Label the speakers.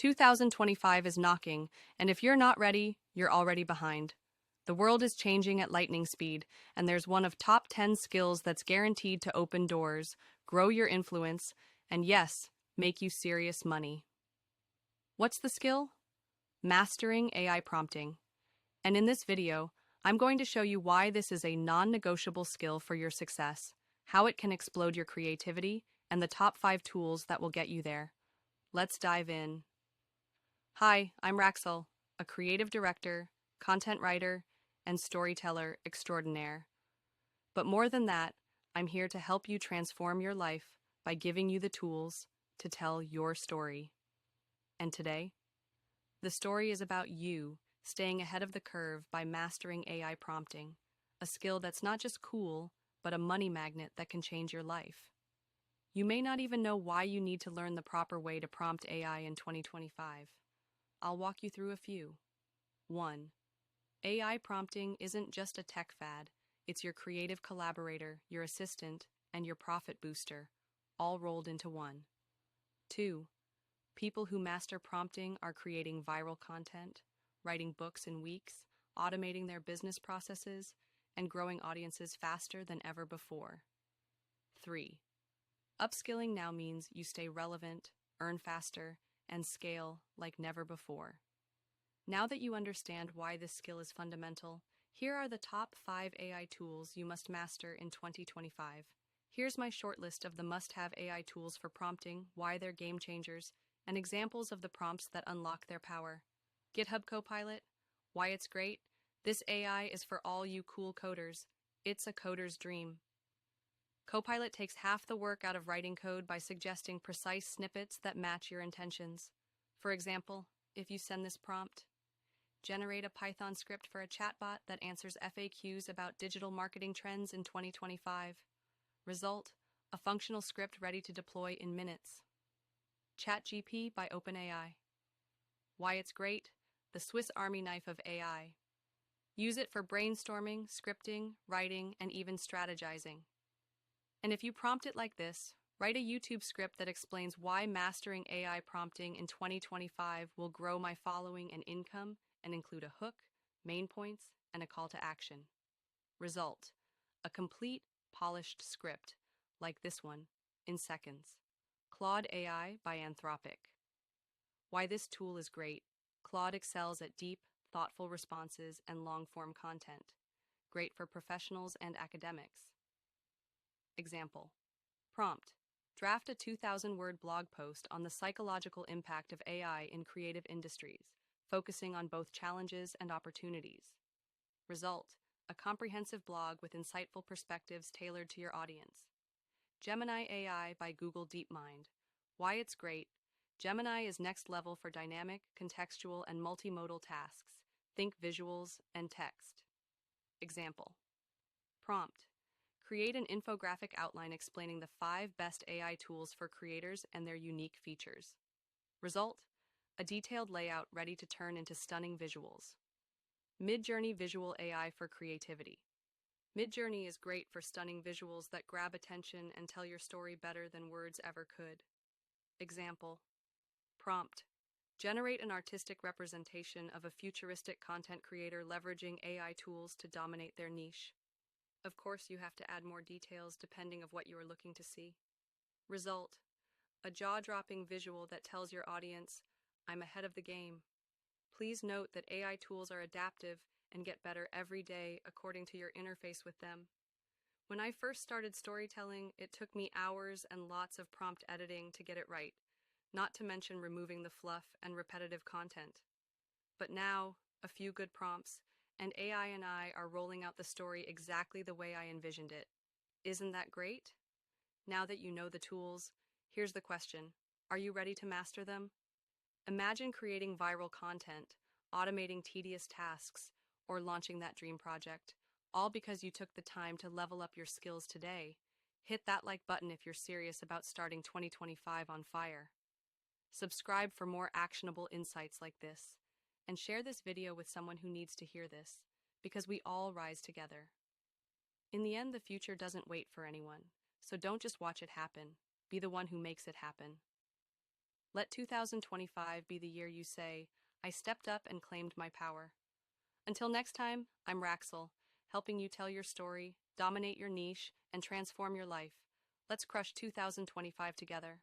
Speaker 1: 2025 is knocking, and if you're not ready, you're already behind. The world is changing at lightning speed, and there's one of top 10 skills that's guaranteed to open doors, grow your influence, and yes, make you serious money. What's the skill? Mastering AI prompting. And in this video, I'm going to show you why this is a non-negotiable skill for your success, how it can explode your creativity, and the top 5 tools that will get you there. Let's dive in. Hi, I'm Raxel, a creative director, content writer, and storyteller extraordinaire. But more than that, I'm here to help you transform your life by giving you the tools to tell your story. And today, the story is about you staying ahead of the curve by mastering AI prompting, a skill that's not just cool, but a money magnet that can change your life. You may not even know why you need to learn the proper way to prompt AI in 2025. I'll walk you through a few. 1. AI prompting isn't just a tech fad, it's your creative collaborator, your assistant, and your profit booster, all rolled into one. 2. People who master prompting are creating viral content, writing books in weeks, automating their business processes, and growing audiences faster than ever before. 3. Upskilling now means you stay relevant, earn faster, and scale like never before. Now that you understand why this skill is fundamental, here are the top 5 AI tools you must master in 2025. Here's my short list of the must-have AI tools for prompting, why they're game changers, and examples of the prompts that unlock their power. GitHub Copilot, why it's great. This AI is for all you cool coders. It's a coder's dream. Copilot takes half the work out of writing code by suggesting precise snippets that match your intentions. For example, if you send this prompt, generate a Python script for a chatbot that answers FAQs about digital marketing trends in 2025. Result, a functional script ready to deploy in minutes. ChatGPT by OpenAI. Why it's great, the Swiss Army knife of AI. Use it for brainstorming, scripting, writing, and even strategizing. And if you prompt it like this, write a YouTube script that explains why mastering AI prompting in 2025 will grow my following and income and include a hook, main points, and a call to action. Result, a complete, polished script, like this one, in seconds. Claude AI by Anthropic. Why this tool is great. Claude excels at deep, thoughtful responses and long-form content. Great for professionals and academics. Example. Prompt. Draft a 2,000-word blog post on the psychological impact of AI in creative industries, focusing on both challenges and opportunities. Result. A comprehensive blog with insightful perspectives tailored to your audience. Gemini AI by Google DeepMind. Why it's great. Gemini is next level for dynamic, contextual, and multimodal tasks. Think visuals and text. Example. Prompt. Create an infographic outline explaining the 5 best AI tools for creators and their unique features. Result, a detailed layout ready to turn into stunning visuals. MidJourney Visual AI for creativity. MidJourney is great for stunning visuals that grab attention and tell your story better than words ever could. Example. Prompt. Generate an artistic representation of a futuristic content creator leveraging AI tools to dominate their niche. Of course, you have to add more details depending of what you are looking to see. Result, a jaw-dropping visual that tells your audience, I'm ahead of the game. Please note that AI tools are adaptive and get better every day according to your interface with them. When I first started storytelling, it took me hours and lots of prompt editing to get it right, not to mention removing the fluff and repetitive content. But now, a few good prompts, and AI and I are rolling out the story exactly the way I envisioned it. Isn't that great? Now that you know the tools, here's the question. Are you ready to master them? Imagine creating viral content, automating tedious tasks, or launching that dream project, all because you took the time to level up your skills today. Hit that like button if you're serious about starting 2025 on fire. Subscribe for more actionable insights like this. And share this video with someone who needs to hear this, because we all rise together. In the end, the future doesn't wait for anyone, so don't just watch it happen. Be the one who makes it happen. Let 2025 be the year you say, I stepped up and claimed my power. Until next time, I'm Raxel, helping you tell your story, dominate your niche, and transform your life. Let's crush 2025 together.